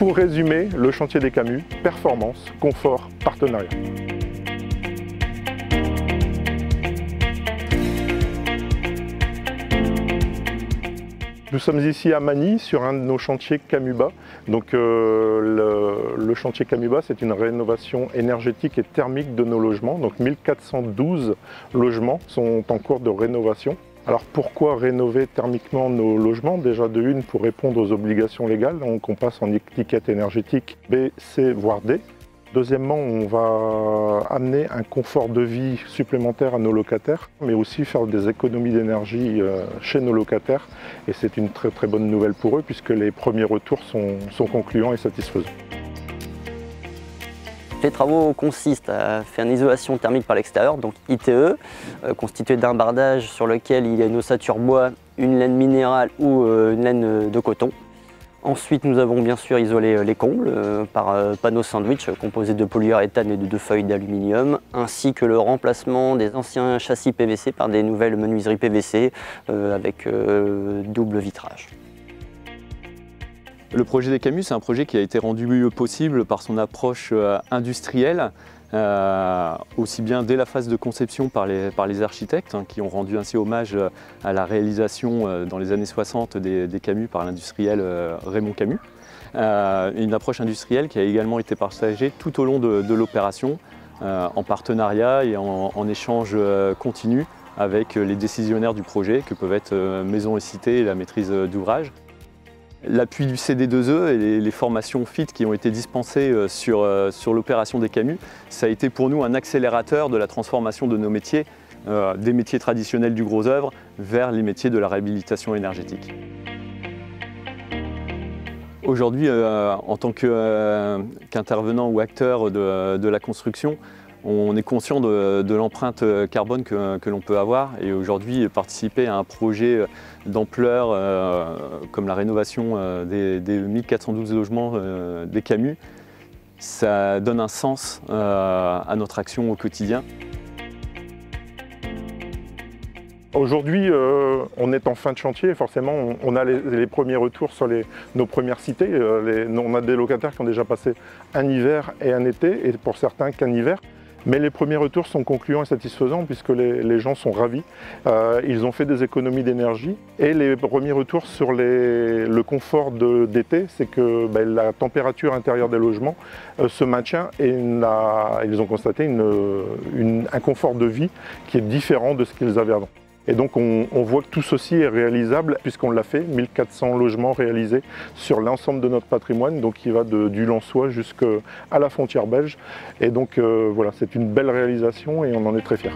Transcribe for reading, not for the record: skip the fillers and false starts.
pour résumer, le chantier des Camus, performance, confort, partenariat. Nous sommes ici à Magny sur un de nos chantiers Camus-Bas. Donc le chantier Camus-Bas, c'est une rénovation énergétique et thermique de nos logements. Donc 1412 logements sont en cours de rénovation. Alors pourquoi rénover thermiquement nos logements? Déjà de une, pour répondre aux obligations légales, donc on passe en étiquette énergétique B, C, voire D. Deuxièmement, on va amener un confort de vie supplémentaire à nos locataires, mais aussi faire des économies d'énergie chez nos locataires. Et c'est une très très bonne nouvelle pour eux puisque les premiers retours sont concluants et satisfaisants. Les travaux consistent à faire une isolation thermique par l'extérieur, donc ITE, constituée d'un bardage sur lequel il y a une ossature bois, une laine minérale ou une laine de coton. Ensuite, nous avons bien sûr isolé les combles par panneaux sandwich composés de polyuréthane et de 2 feuilles d'aluminium, ainsi que le remplacement des anciens châssis PVC par des nouvelles menuiseries PVC avec double vitrage. Le projet des Camus, c'est un projet qui a été rendu possible par son approche industrielle, aussi bien dès la phase de conception par les architectes, qui ont rendu ainsi hommage à la réalisation dans les années 60 des Camus par l'industriel Raymond Camus. Une approche industrielle qui a également été partagée tout au long de l'opération, en partenariat et en échange continu avec les décisionnaires du projet, que peuvent être Maisons et Cités et la maîtrise d'ouvrage. L'appui du CD2E et les formations FIT qui ont été dispensées sur l'opération des Camus, ça a été pour nous un accélérateur de la transformation de nos métiers, des métiers traditionnels du gros œuvre vers les métiers de la réhabilitation énergétique. Aujourd'hui, en tant qu'intervenant ou acteur de la construction, on est conscient de l'empreinte carbone que l'on peut avoir, et aujourd'hui participer à un projet d'ampleur comme la rénovation des 1412 logements des Camus, ça donne un sens à notre action au quotidien. Aujourd'hui, on est en fin de chantier et forcément on a les premiers retours sur nos premières cités. On a des locataires qui ont déjà passé un hiver et un été, et pour certains qu'un hiver. Mais les premiers retours sont concluants et satisfaisants puisque les gens sont ravis. Ils ont fait des économies d'énergie, et les premiers retours sur le confort d'été, c'est que la température intérieure des logements se maintient, et ils ont constaté un confort de vie qui est différent de ce qu'ils avaient avant. Et donc on voit que tout ceci est réalisable puisqu'on l'a fait, 1400 logements réalisés sur l'ensemble de notre patrimoine, donc qui va du Lensois jusqu'à la frontière belge. Et donc voilà, c'est une belle réalisation et on en est très fiers.